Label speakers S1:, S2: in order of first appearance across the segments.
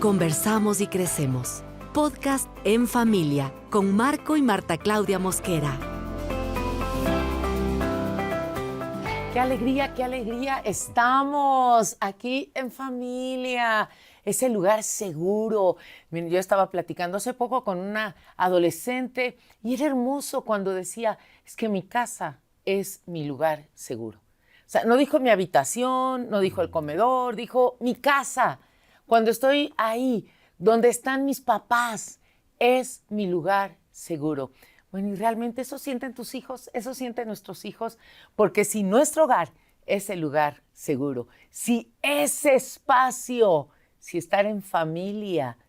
S1: conversamos y crecemos. Podcast En Familia con Marco y Marta Claudia Mosquera.
S2: ¡Qué alegría, qué alegría! Estamos aquí en familia, ese lugar seguro. Miren, yo estaba platicando hace poco con una adolescente y era hermoso cuando decía, es que mi casa es mi lugar seguro. O sea, no dijo mi habitación, no dijo el comedor, dijo mi casa. Cuando estoy ahí, donde están mis papás, es mi lugar seguro. Bueno, y realmente eso sienten tus hijos, eso sienten nuestros hijos, porque si nuestro hogar es el lugar seguro, si ese espacio, si estar en familia,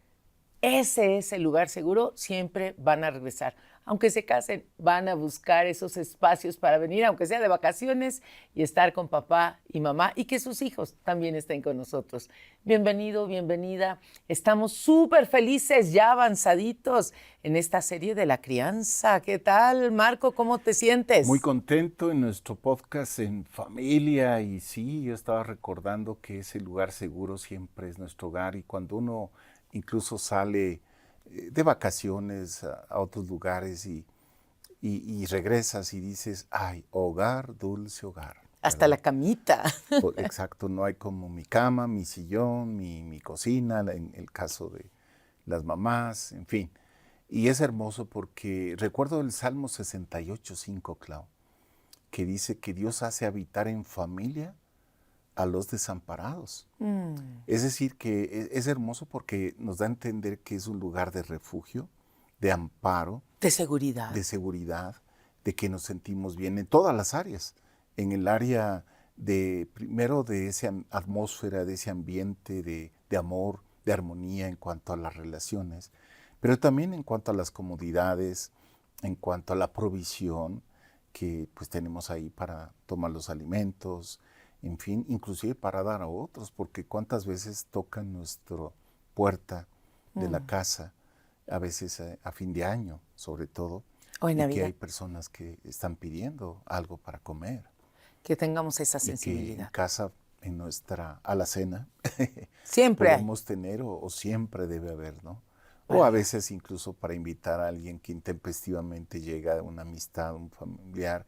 S2: ese es el lugar seguro, siempre van a regresar. Aunque se casen, van a buscar esos espacios para venir, aunque sea de vacaciones, y estar con papá y mamá, y que sus hijos también estén con nosotros. Bienvenido, bienvenida. Estamos súper felices, ya avanzaditos en esta serie de la crianza. ¿Qué tal, Marco? ¿Cómo te sientes?
S3: Muy contento en nuestro podcast En Familia, y sí, yo estaba recordando que ese lugar seguro siempre es nuestro hogar, y cuando uno incluso sale de vacaciones a otros lugares y regresas y dices, ay, hogar, dulce hogar.
S2: Hasta
S3: ¿verdad?
S2: la camita.
S3: Exacto, no hay como mi cama, mi sillón, mi cocina, en el caso de las mamás, en fin. Y es hermoso porque recuerdo el Salmo 68:5, Clau, que dice que Dios hace habitar en familia a los desamparados. Es decir, que es hermoso porque nos da a entender que es un lugar de refugio, de amparo,
S2: De seguridad.
S3: de que nos sentimos bien en todas las áreas. En el área primero de esa atmósfera, de ese ambiente de amor, de armonía en cuanto a las relaciones, pero también en cuanto a las comodidades, en cuanto a la provisión que pues tenemos ahí para tomar los alimentos, en fin, inclusive para dar a otros, porque cuántas veces tocan nuestra puerta de la casa, a veces a fin de año, sobre todo,
S2: O en
S3: y
S2: Navidad.
S3: que hay personas que están pidiendo algo para comer.
S2: Que tengamos esa
S3: Y que en
S2: sensibilidad.
S3: casa, en nuestra alacena,
S2: Siempre hay.
S3: podemos tener o siempre debe haber, ¿no? O a veces incluso para invitar a alguien que intempestivamente llega, una amistad, un familiar,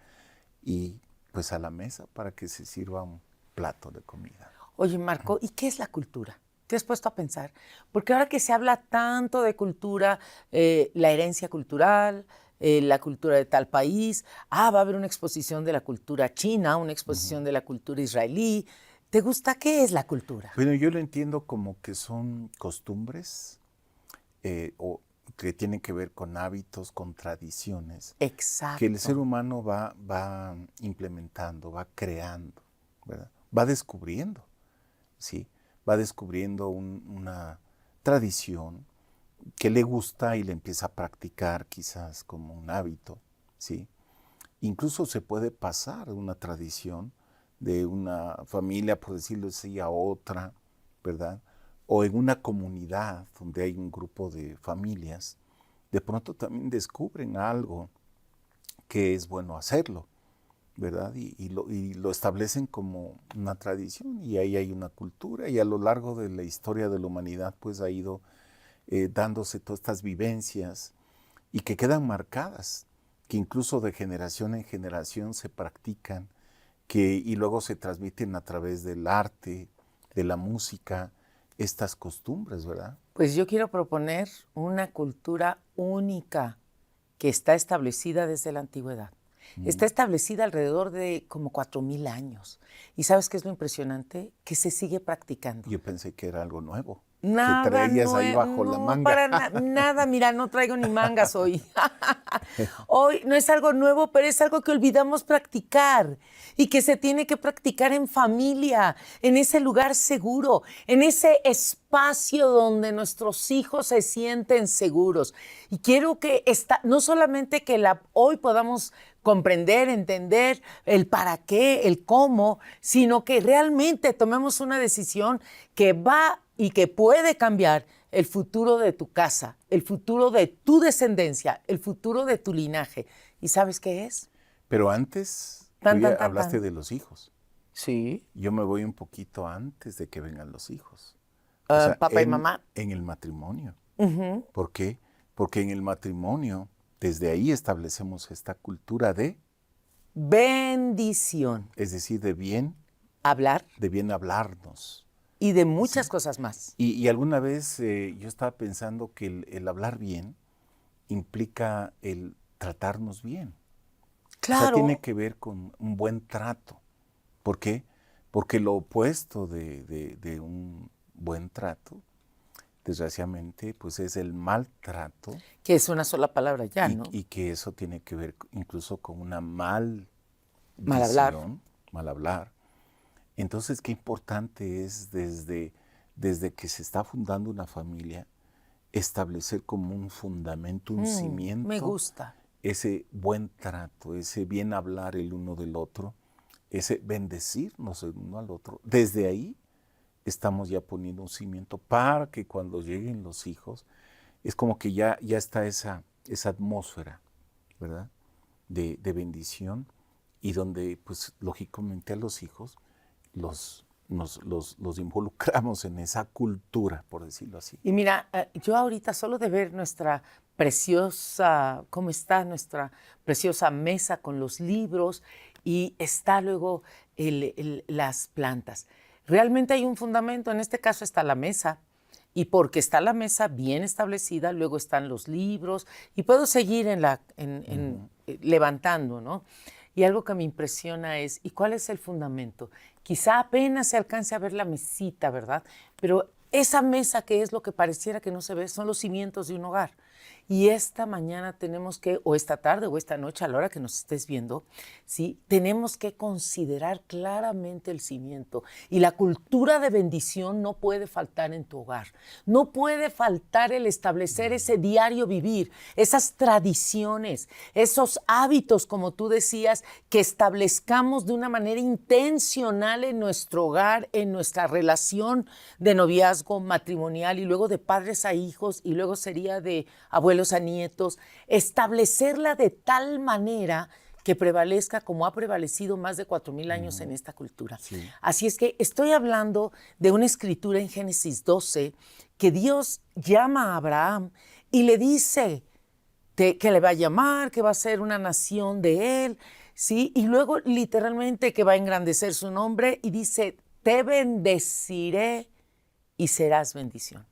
S3: y pues a la mesa para que se sirva un plato de comida.
S2: Oye, Marco, ¿y qué es la cultura? ¿Te has puesto a pensar? Porque ahora que se habla tanto de cultura, la herencia cultural, la cultura de tal país, va a haber una exposición de la cultura china, una exposición de la cultura israelí. ¿Te gusta? ¿Qué es la cultura?
S3: Bueno, yo lo entiendo como que son costumbres o que tienen que ver con hábitos, con tradiciones,
S2: Exacto.
S3: que el ser humano va implementando, va creando, ¿verdad? Va descubriendo, ¿sí? Va descubriendo una tradición que le gusta y le empieza a practicar quizás como un hábito, ¿sí? Incluso se puede pasar una tradición de una familia, por decirlo así, a otra, ¿verdad? O en una comunidad donde hay un grupo de familias, de pronto también descubren algo que es bueno hacerlo, ¿verdad? Y lo establecen como una tradición, y ahí hay una cultura, y a lo largo de la historia de la humanidad pues ha ido dándose todas estas vivencias y que quedan marcadas, que incluso de generación en generación se practican, y luego se transmiten a través del arte, de la música, estas costumbres, ¿verdad?
S2: Pues yo quiero proponer una cultura única que está establecida desde la antigüedad. Está establecida alrededor de como 4,000 años. ¿Y sabes qué es lo impresionante? Que se sigue practicando.
S3: Yo pensé que era algo nuevo,
S2: Nada
S3: que traías ahí bajo la
S2: no,
S3: manga.
S2: para nada, mira, no traigo ni mangas hoy. Hoy no es algo nuevo, pero es algo que olvidamos practicar y que se tiene que practicar en familia, en ese lugar seguro, en ese espacio donde nuestros hijos se sienten seguros. Y quiero que no solamente que hoy podamos comprender, entender el para qué, el cómo, sino que realmente tomemos una decisión que va y que puede cambiar el futuro de tu casa, el futuro de tu descendencia, el futuro de tu linaje. ¿Y sabes qué es?
S3: Pero antes,
S2: Tan,
S3: tú ya
S2: tan, tan,
S3: hablaste
S2: tan.
S3: de los hijos.
S2: Sí.
S3: Yo me voy un poquito antes de que vengan los hijos.
S2: Papá y mamá.
S3: En el matrimonio.
S2: Ujú.
S3: ¿Por qué? Porque en el matrimonio, desde ahí establecemos esta cultura de,
S2: Bendición.
S3: es decir,
S2: Hablar
S3: de bien hablarnos.
S2: y de muchas cosas más.
S3: Y alguna vez yo estaba pensando que el hablar bien implica el tratarnos bien. O sea,
S2: Claro.
S3: tiene que ver con un buen trato. ¿Por qué? Porque lo opuesto de un buen trato, desgraciadamente, pues es el maltrato.
S2: Que es una sola palabra ya, ¿no?
S3: Y que eso tiene que ver incluso con una mal
S2: hablar.
S3: visión, mal hablar. Entonces, qué importante es desde que se está fundando una familia, establecer como un fundamento, un cimiento.
S2: Me gusta.
S3: Ese buen trato, ese bien hablar el uno del otro, ese bendecirnos el uno al otro. Desde ahí estamos ya poniendo un cimiento para que cuando lleguen los hijos, es como que ya está esa atmósfera, ¿verdad? De bendición, y donde, pues, lógicamente a los hijos los involucramos en esa cultura, por decirlo así.
S2: Y mira, yo ahorita solo de ver nuestra preciosa, cómo está nuestra preciosa mesa con los libros y está luego las plantas. Realmente hay un fundamento, en este caso está la mesa, y porque está la mesa bien establecida, luego están los libros y puedo seguir levantando, ¿no? Y algo que me impresiona es, ¿y cuál es el fundamento? Quizá apenas se alcance a ver la mesita, ¿verdad? Pero esa mesa, que es lo que pareciera que no se ve, son los cimientos de un hogar. Y esta mañana tenemos que, o esta tarde o esta noche, a la hora que nos estés viendo, ¿sí? Tenemos que considerar claramente el cimiento. Y la cultura de bendición no puede faltar en tu hogar. No puede faltar el establecer ese diario vivir, esas tradiciones, esos hábitos, como tú decías, que establezcamos de una manera intencional en nuestro hogar, en nuestra relación de noviazgo matrimonial y luego de padres a hijos y luego sería de abuelos a nietos, establecerla de tal manera que prevalezca como ha prevalecido más de 4,000 años en esta cultura.
S3: Sí.
S2: Así es que estoy hablando de una escritura en Génesis 12 que Dios llama a Abraham y le dice que le va a llamar, que va a ser una nación de él, ¿sí? Y luego literalmente que va a engrandecer su nombre y dice, te bendeciré y serás bendición.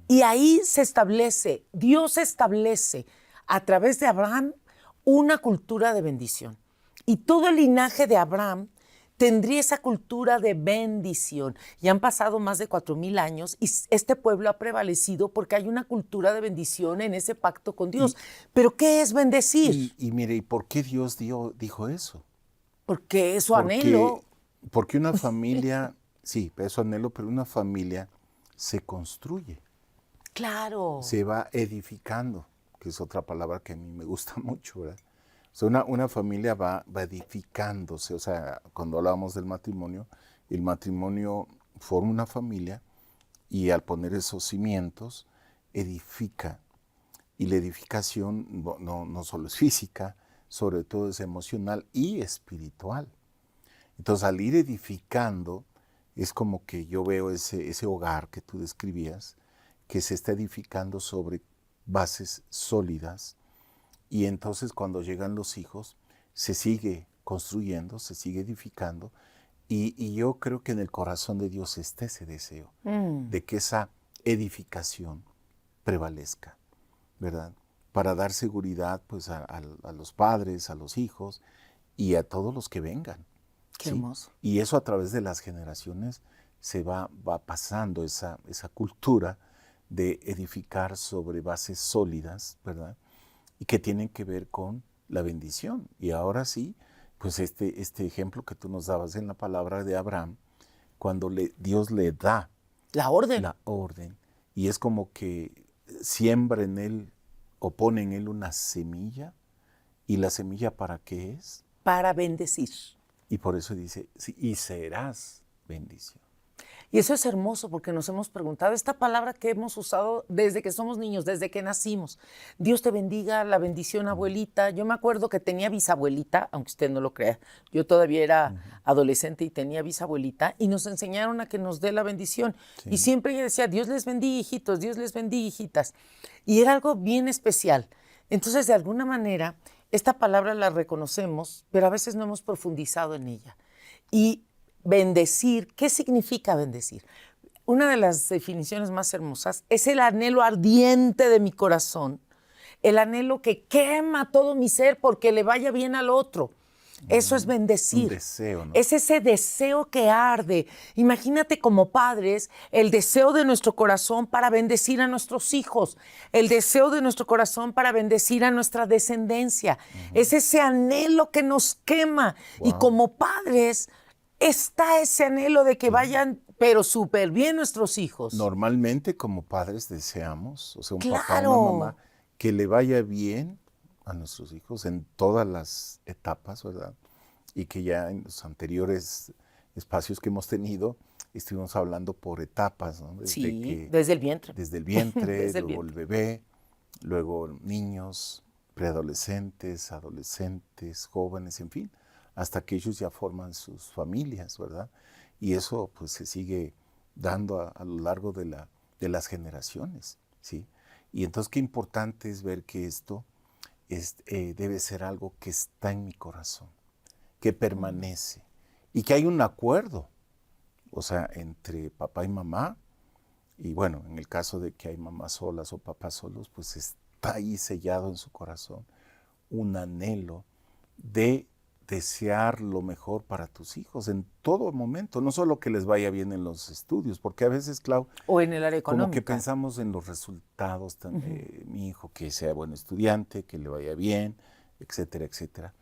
S2: Y ahí se establece, Dios establece a través de Abraham una cultura de bendición. Y todo el linaje de Abraham tendría esa cultura de bendición. Y han pasado más de 4,000 años y este pueblo ha prevalecido porque hay una cultura de bendición en ese pacto con Dios. ¿Pero qué es bendecir?
S3: Y mire, ¿y por qué Dios dijo eso?
S2: Porque es su anhelo.
S3: Porque una familia, sí, es su anhelo, pero una familia se construye.
S2: Claro.
S3: Se va edificando, que es otra palabra que a mí me gusta mucho, ¿verdad? O sea, una familia va edificándose. O sea, cuando hablamos del matrimonio, el matrimonio forma una familia y al poner esos cimientos, edifica. Y la edificación no solo es física, sobre todo es emocional y espiritual. Entonces, al ir edificando, es como que yo veo ese hogar que tú describías, que se está edificando sobre bases sólidas, y entonces cuando llegan los hijos se sigue construyendo, se sigue edificando, y yo creo que en el corazón de Dios está ese deseo de que esa edificación prevalezca, ¿verdad? Para dar seguridad, pues, a los padres, a los hijos y a todos los que vengan.
S2: Qué
S3: ¿sí?
S2: hermoso.
S3: Y eso a través de las generaciones se va pasando esa cultura de edificar sobre bases sólidas, ¿verdad? Y que tienen que ver con la bendición. Y ahora sí, pues este ejemplo que tú nos dabas en la palabra de Abraham, cuando Dios le da
S2: La orden.
S3: la orden, y es como que siembra en él o pone en él una semilla, y la semilla ¿para qué es?
S2: Para bendecir.
S3: Y por eso dice, sí, y serás bendición.
S2: Y eso es hermoso porque nos hemos preguntado, esta palabra que hemos usado desde que somos niños, desde que nacimos. Dios te bendiga, la bendición, abuelita. Yo me acuerdo que tenía bisabuelita, aunque usted no lo crea. Yo todavía era adolescente y tenía bisabuelita y nos enseñaron a que nos dé la bendición.
S3: Sí.
S2: Y siempre ella decía, Dios les bendiga, hijitos, Dios les bendiga, hijitas. Y era algo bien especial. Entonces, de alguna manera, esta palabra la reconocemos, pero a veces no hemos profundizado en ella. Y bendecir, ¿qué significa bendecir? Una de las definiciones más hermosas es el anhelo ardiente de mi corazón, el anhelo que quema todo mi ser porque le vaya bien al otro. Eso es bendecir.
S3: Un deseo, ¿no?
S2: Es ese deseo que arde. Imagínate como padres el deseo de nuestro corazón para bendecir a nuestros hijos, el deseo de nuestro corazón para bendecir a nuestra descendencia. Es ese anhelo que nos quema.
S3: Wow.
S2: Y como padres está ese anhelo de que vayan, pero súper bien nuestros hijos.
S3: Normalmente como padres deseamos, o sea, un papá,
S2: Claro.
S3: una mamá, que le vaya bien a nuestros hijos en todas las etapas, ¿verdad? Y que ya en los anteriores espacios que hemos tenido estuvimos hablando por etapas, ¿no?
S2: Desde el vientre.
S3: Desde el vientre,
S2: Desde el
S3: luego el bebé, luego niños, preadolescentes, adolescentes, jóvenes, en fin, hasta que ellos ya forman sus familias, ¿verdad? Y eso pues se sigue dando a lo largo de las generaciones, ¿sí? Y entonces qué importante es ver que esto debe ser algo que está en mi corazón, que permanece y que hay un acuerdo, o sea, entre papá y mamá, y bueno, en el caso de que hay mamás solas o papás solos, pues está ahí sellado en su corazón un anhelo de desear lo mejor para tus hijos en todo momento, no solo que les vaya bien en los estudios, porque a veces, Clau,
S2: O en el área económica.
S3: como que pensamos en los resultados, mi hijo que sea buen estudiante, que le vaya bien, etcétera, etcétera,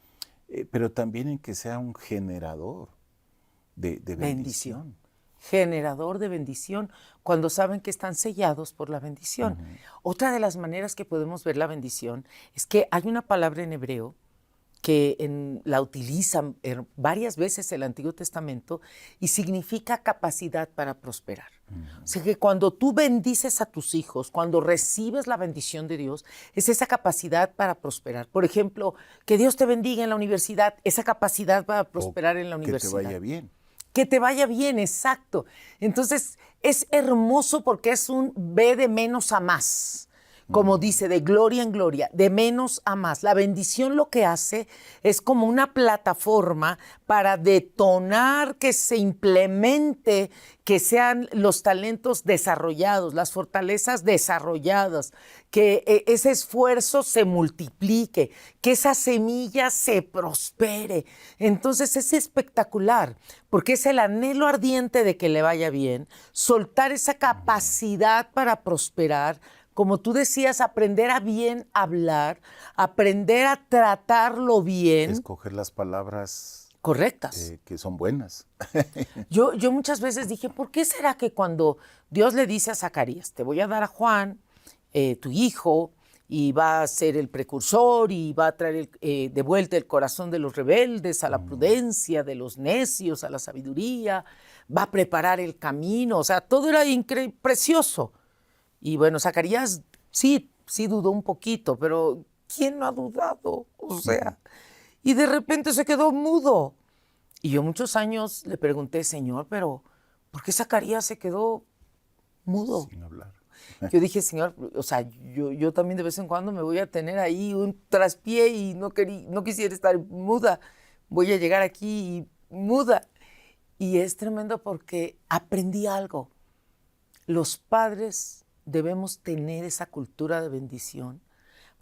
S3: pero también en que sea un generador de bendición.
S2: Generador de bendición cuando saben que están sellados por la bendición. Otra de las maneras que podemos ver la bendición es que hay una palabra en hebreo que la utilizan varias veces el Antiguo Testamento y significa capacidad para prosperar. O sea que cuando tú bendices a tus hijos, cuando recibes la bendición de Dios, es esa capacidad para prosperar. Por ejemplo, que Dios te bendiga en la universidad, esa capacidad para prosperar en la universidad.
S3: Que te vaya bien.
S2: Que te vaya bien, exacto. Entonces, es hermoso porque es un ve de menos a más. Como dice, de gloria en gloria, de menos a más. La bendición lo que hace es como una plataforma para detonar que se implemente, que sean los talentos desarrollados, las fortalezas desarrolladas, que ese esfuerzo se multiplique, que esa semilla se prospere. Entonces es espectacular, porque es el anhelo ardiente de que le vaya bien, soltar esa capacidad para prosperar. Como tú decías, aprender a bien hablar, aprender a tratarlo bien.
S3: Escoger las palabras
S2: correctas.
S3: Que son buenas.
S2: Yo muchas veces dije, ¿por qué será que cuando Dios le dice a Zacarías, te voy a dar a Juan, tu hijo, y va a ser el precursor y va a traer de vuelta el corazón de los rebeldes a la prudencia, de los necios a la sabiduría, va a preparar el camino, o sea, todo era precioso. Y bueno, Zacarías sí dudó un poquito, pero ¿quién no ha dudado? O sea, y de repente se quedó mudo. Y yo muchos años le pregunté, Señor, pero ¿por qué Zacarías se quedó mudo?
S3: Sin hablar.
S2: Yo dije, Señor, o sea, yo también de vez en cuando me voy a tener ahí un traspié y no quisiera estar muda. Voy a llegar aquí muda. Y es tremendo porque aprendí algo. Los padres debemos tener esa cultura de bendición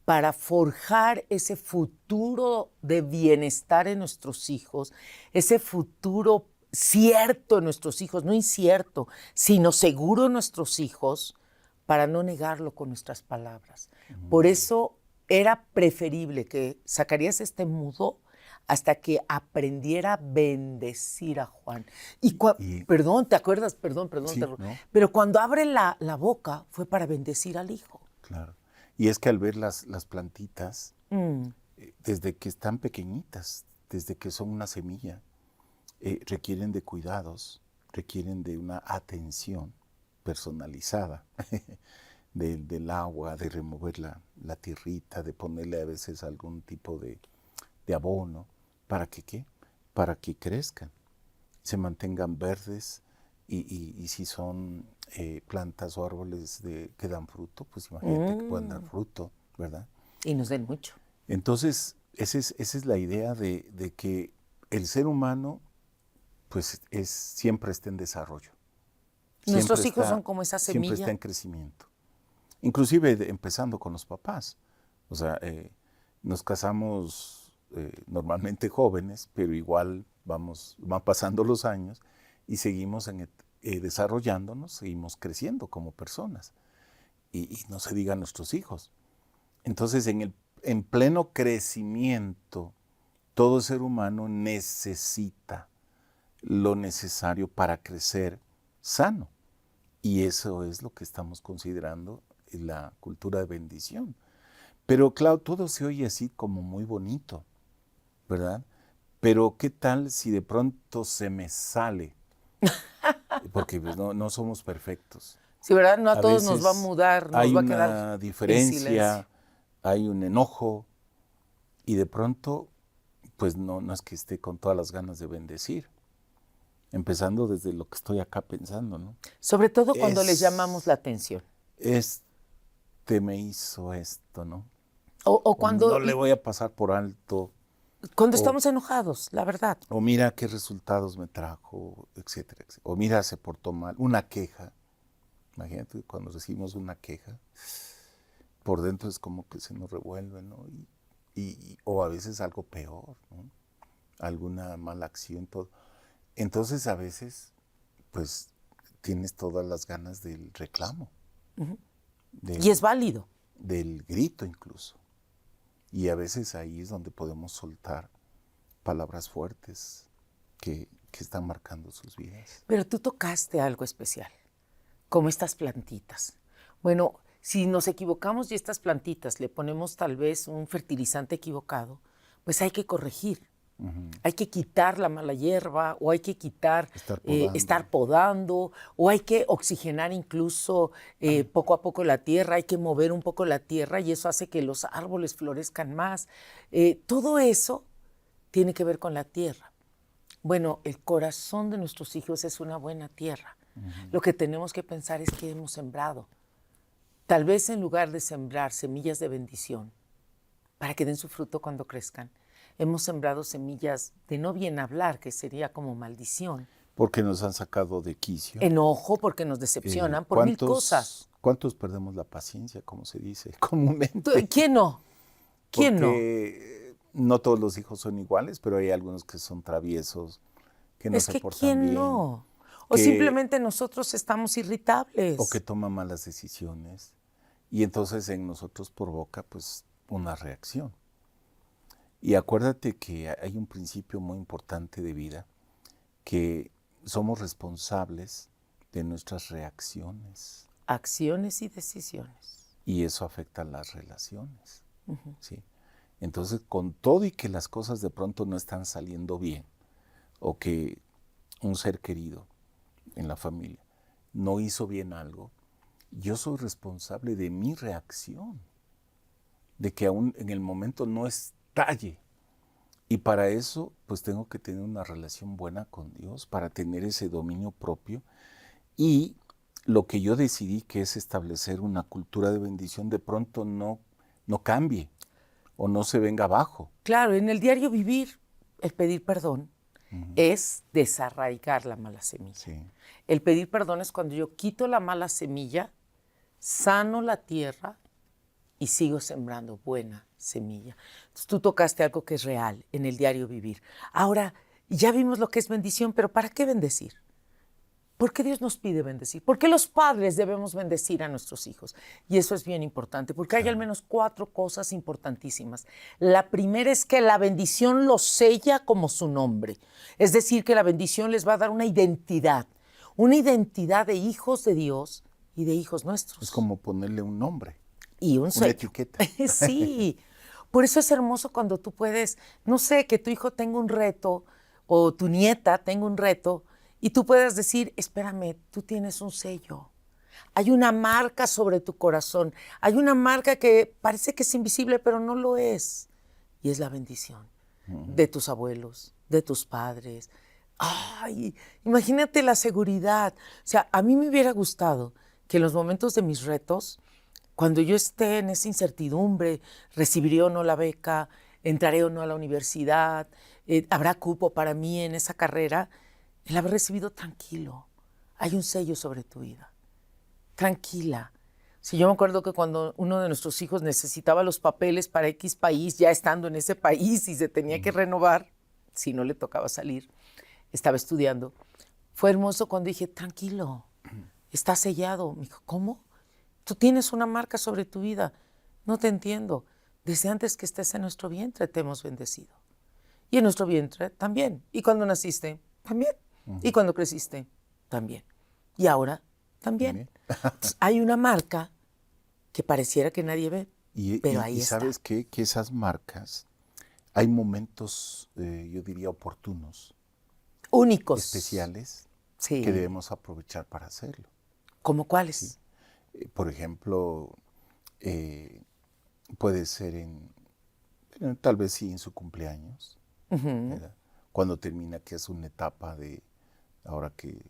S2: para forjar ese futuro de bienestar en nuestros hijos, ese futuro cierto en nuestros hijos, no incierto, sino seguro en nuestros hijos, para no negarlo con nuestras palabras. Por eso era preferible que Zacarías esté mudo hasta que aprendiera a bendecir a Juan. Perdón, ¿te acuerdas? Perdón.
S3: Sí, ¿no?
S2: Pero cuando abre la boca fue para bendecir al hijo.
S3: Claro. Y es que al ver las plantitas, desde que están pequeñitas, desde que son una semilla, requieren de cuidados requieren de una atención personalizada del agua, de remover la tierrita, de ponerle a veces algún tipo de abono. ¿Para que qué? Para que crezcan, se mantengan verdes y si son plantas o árboles que dan fruto, pues imagínate que puedan dar fruto, ¿verdad?
S2: Y nos den mucho.
S3: Entonces, esa es la idea de que el ser humano pues siempre está en desarrollo.
S2: Nuestros hijos son como esa semilla.
S3: Siempre está en crecimiento. Inclusive empezando con los papás. O sea, nos casamos normalmente jóvenes, pero igual van pasando los años y seguimos desarrollándonos, seguimos creciendo como personas. Y no se diga a nuestros hijos. Entonces, en pleno crecimiento, todo ser humano necesita lo necesario para crecer sano. Y eso es lo que estamos considerando la cultura de bendición. Pero claro, todo se oye así como muy bonito, ¿verdad? Pero ¿qué tal si de pronto se me sale? Porque pues, no somos perfectos.
S2: Sí, ¿verdad? No a todos nos va a mudar, nos va a quedar
S3: hay una diferencia, hay un enojo, y de pronto, pues no es que esté con todas las ganas de bendecir. Empezando desde lo que estoy acá pensando, ¿no?
S2: Sobre todo cuando les llamamos la atención.
S3: Me hizo esto, ¿no?
S2: O cuando...
S3: No le voy a pasar por alto.
S2: Cuando estamos enojados, la verdad.
S3: O mira qué resultados me trajo, etcétera, etcétera. O mira, se portó mal. Una queja. Imagínate, cuando recibimos una queja, por dentro es como que se nos revuelve, ¿no? O a veces algo peor, ¿no? Alguna mala acción, todo. Entonces a veces, pues, tienes todas las ganas del reclamo.
S2: Uh-huh. Y es válido.
S3: Del grito incluso. Y a veces ahí es donde podemos soltar palabras fuertes que están marcando sus vidas.
S2: Pero tú tocaste algo especial, como estas plantitas. Bueno, si nos equivocamos y estas plantitas le ponemos tal vez un fertilizante equivocado, pues hay que corregir. Uh-huh. Hay que quitar la mala hierba, o hay que quitar, estar podando, o hay que oxigenar incluso poco a poco la tierra, hay que mover un poco la tierra y eso hace que los árboles florezcan más. Todo eso tiene que ver con la tierra. Bueno, el corazón de nuestros hijos es una buena tierra. Uh-huh. Lo que tenemos que pensar es que hemos sembrado. Tal vez en lugar de sembrar semillas de bendición para que den su fruto cuando crezcan, hemos sembrado semillas de no bien hablar, que sería como maldición.
S3: Porque nos han sacado de quicio.
S2: Enojo, porque nos decepcionan por mil cosas.
S3: ¿Cuántos perdemos la paciencia, como se dice comúnmente?
S2: ¿Quién no? ¿Quién
S3: porque no todos los hijos son iguales, pero hay algunos que son traviesos, que no se portan bien.
S2: ¿Quién no? O simplemente nosotros estamos irritables.
S3: O que toman malas decisiones. Y entonces en nosotros provoca pues una reacción. Y acuérdate que hay un principio muy importante de vida, que somos responsables de nuestras reacciones.
S2: Acciones y decisiones.
S3: Y eso afecta a las relaciones.
S2: Uh-huh.
S3: ¿Sí? Entonces, con todo y que las cosas de pronto no están saliendo bien, o que un ser querido en la familia no hizo bien algo, yo soy responsable de mi reacción, de que aún en el momento no estalle. Y para eso, pues tengo que tener una relación buena con Dios, para tener ese dominio propio. Y lo que yo decidí, que es establecer una cultura de bendición, de pronto no cambie o no se venga abajo.
S2: Claro, en el diario vivir, el pedir perdón uh-huh. es desarraigar la mala semilla.
S3: Sí.
S2: El pedir perdón es cuando yo quito la mala semilla, sano la tierra y sigo sembrando buena semilla. Entonces, tú tocaste algo que es real en el diario vivir. Ahora, ya vimos lo que es bendición, pero ¿para qué bendecir? ¿Por qué Dios nos pide bendecir? ¿Por qué los padres debemos bendecir a nuestros hijos? Y eso es bien importante, porque hay al menos 4 cosas importantísimas. La primera es que la bendición los sella como su nombre. Es decir, que la bendición les va a dar una identidad de hijos de Dios y de hijos nuestros.
S3: Es como ponerle un nombre.
S2: Y un sello.
S3: Una etiqueta.
S2: Sí. Por eso es hermoso cuando tú puedes, no sé, que tu hijo tenga un reto o tu nieta tenga un reto Y tú puedas decir, espérame, tú tienes un sello. Hay una marca sobre tu corazón. Hay una marca que parece que es invisible, pero no lo es. Y es la bendición de tus abuelos, de tus padres. Ay, imagínate la seguridad. O sea, a mí me hubiera gustado que en los momentos de mis retos, cuando yo esté en esa incertidumbre, recibiré o no la beca, entraré o no a la universidad, habrá cupo para mí en esa carrera, el haber recibido tranquilo. Hay un sello sobre tu vida. Tranquila. Si yo me acuerdo que cuando uno de nuestros hijos necesitaba los papeles para X país, ya estando en ese país y se tenía que renovar, si no le tocaba salir, estaba estudiando. Fue hermoso cuando dije, tranquilo, está sellado. Me dijo, ¿cómo? Tú tienes una marca sobre tu vida. No te entiendo. Desde antes que estés en nuestro vientre te hemos bendecido. Y en nuestro vientre también. Y cuando naciste, también. Y cuando creciste, también. Y ahora, también. Entonces, hay una marca que pareciera que nadie ve, pero ahí está.
S3: ¿Sabes qué? Que esas marcas, hay momentos, yo diría, oportunos.
S2: Únicos.
S3: Especiales,
S2: sí.
S3: Que debemos aprovechar para hacerlo.
S2: ¿Cómo cuáles?
S3: Sí. Por ejemplo, puede ser tal vez sí en su cumpleaños, ¿verdad? Cuando termina, que es una etapa de, ahora que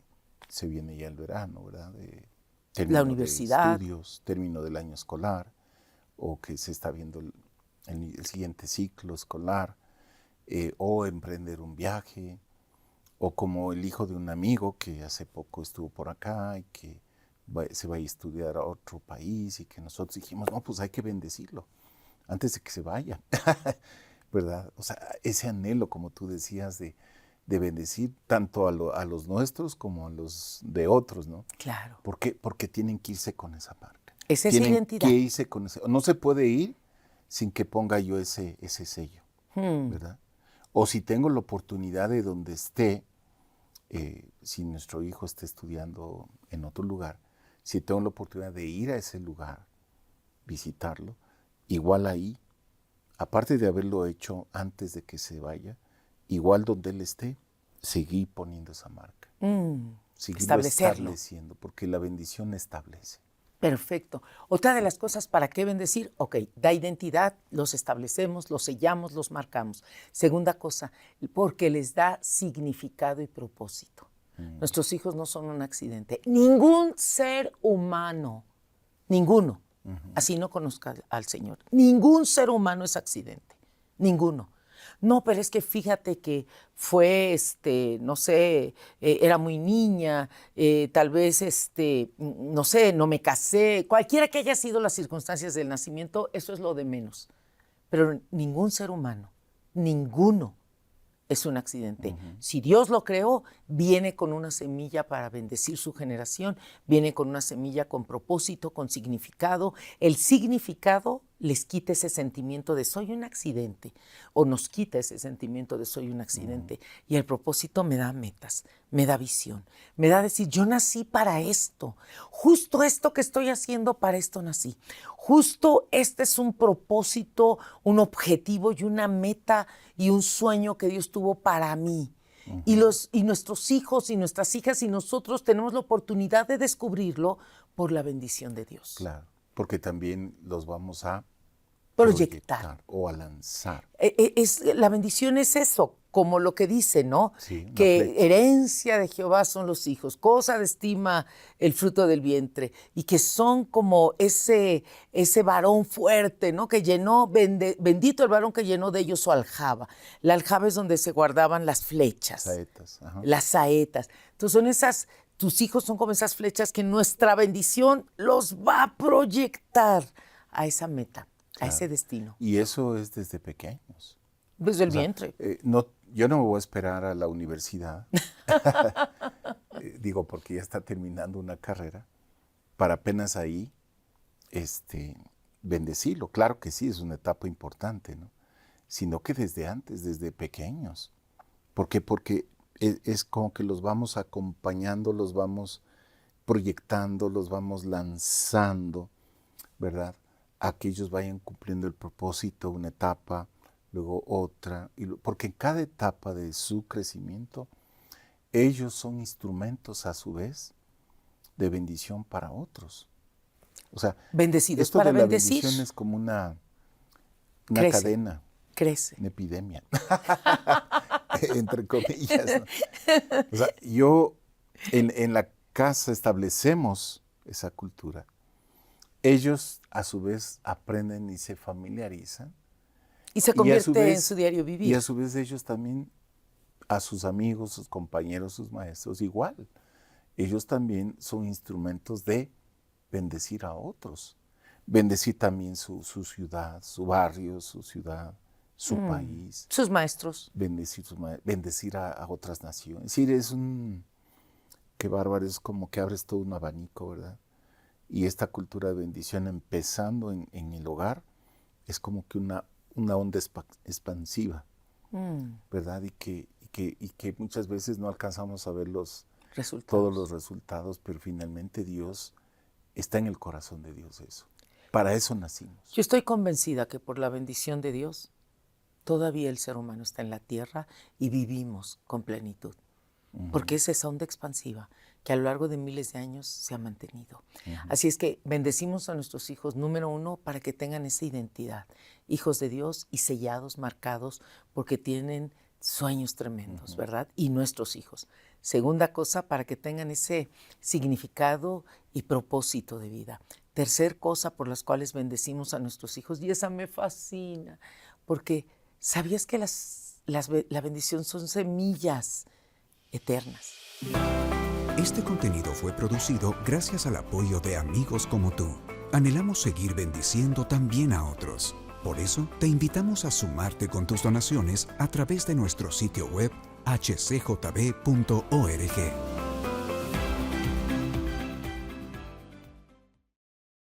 S3: se viene ya el verano, ¿verdad?
S2: La universidad.
S3: De estudios, término del año escolar, o que se está viendo el siguiente ciclo escolar, o emprender un viaje, o como el hijo de un amigo que hace poco estuvo por acá y que se va a estudiar a otro país y que nosotros dijimos, no, pues hay que bendecirlo antes de que se vaya, ¿verdad? O sea, ese anhelo, como tú decías, de bendecir tanto a los nuestros como a los de otros, ¿no?
S2: Claro.
S3: ¿Por qué? Porque tienen que irse con esa marca.
S2: Es esa identidad.
S3: Tienen que irse con ese. No se puede ir sin que ponga yo ese sello, ¿verdad? O si tengo la oportunidad de donde esté, si nuestro hijo está estudiando en otro lugar, si tengo la oportunidad de ir a ese lugar, visitarlo, igual ahí, aparte de haberlo hecho antes de que se vaya, igual donde él esté, seguir poniendo esa marca. Seguirlo estableciendo, porque la bendición establece.
S2: Perfecto. Otra de las cosas, ¿para qué bendecir? Ok, da identidad, los establecemos, los sellamos, los marcamos. Segunda cosa, porque les da significado y propósito. Nuestros hijos no son un accidente. Ningún ser humano, ninguno, así no conozca al Señor, ningún ser humano es accidente, ninguno. No, pero es que fíjate que fue, no sé, era muy niña, tal vez, no sé, no me casé, cualquiera que haya sido las circunstancias del nacimiento, eso es lo de menos. Pero ningún ser humano, ninguno es un accidente. Si Dios lo creó, viene con una semilla para bendecir su generación, viene con una semilla con propósito, con significado. El significado les quita ese sentimiento de soy un accidente, o nos quita ese sentimiento de soy un accidente. Y el propósito me da metas, me da visión, me da decir, yo nací para esto, justo esto que estoy haciendo, para esto nací. Justo este es un propósito, un objetivo y una meta y un sueño que Dios tuvo para mí. Y nuestros hijos y nuestras hijas y nosotros tenemos la oportunidad de descubrirlo por la bendición de Dios.
S3: Claro, porque también los vamos a
S2: proyectar
S3: o a lanzar.
S2: La bendición es eso, como lo que dice, ¿no?
S3: Sí,
S2: que
S3: flecha.
S2: Herencia de Jehová son los hijos, cosa de estima el fruto del vientre, y que son como ese varón fuerte, ¿no? Que llenó, bendito el varón que llenó de ellos su aljaba. La aljaba es donde se guardaban las flechas.
S3: Saetas. Ajá.
S2: Las saetas. Entonces tus hijos son como esas flechas que nuestra bendición los va a proyectar a esa meta. Claro. A ese destino.
S3: Y eso es desde pequeños.
S2: Desde el vientre.
S3: Yo no me voy a esperar a la universidad, digo, porque ya está terminando una carrera, para apenas ahí bendecirlo. Claro que sí, es una etapa importante, ¿no? Sino que desde antes, desde pequeños. ¿Por qué? Porque es como que los vamos acompañando, los vamos proyectando, los vamos lanzando, ¿verdad? A que ellos vayan cumpliendo el propósito, una etapa, luego otra, porque en cada etapa de su crecimiento ellos son instrumentos a su vez de bendición para otros. O sea,
S2: Bendecidos
S3: esto
S2: para
S3: de la
S2: bendecir.
S3: bendición es como una
S2: Crece.
S3: cadena,
S2: Crece.
S3: una epidemia, entre comillas, ¿no? O sea, en la casa establecemos esa cultura. Ellos a su vez aprenden y se familiarizan.
S2: Y se convierte en su diario vivir.
S3: Y a su vez ellos también, a sus amigos, sus compañeros, sus maestros, igual. Ellos también son instrumentos de bendecir a otros. Bendecir también su ciudad, su barrio, su ciudad, su país.
S2: Sus maestros.
S3: Bendecir a otras naciones. Es decir, qué bárbaro, es como que abres todo un abanico, ¿verdad? Y esta cultura de bendición empezando en el hogar es como que una onda expansiva, ¿verdad? Y que muchas veces no alcanzamos a ver todos los resultados, pero finalmente Dios está en el corazón de Dios eso. Para eso nacimos.
S2: Yo estoy convencida que por la bendición de Dios, todavía el ser humano está en la tierra y vivimos con plenitud. Porque es esa onda expansiva que a lo largo de miles de años se ha mantenido. Así es que bendecimos a nuestros hijos, número uno, para que tengan esa identidad. Hijos de Dios y sellados, marcados, porque tienen sueños tremendos, ¿verdad? Y nuestros hijos. Segunda cosa, para que tengan ese significado y propósito de vida. Tercer cosa por las cuales bendecimos a nuestros hijos, y esa me fascina, porque ¿sabías que la bendición son semillas eternas?
S4: Este contenido fue producido gracias al apoyo de amigos como tú. Anhelamos seguir bendiciendo también a otros. Por eso, te invitamos a sumarte con tus donaciones a través de nuestro sitio web hcjb.org.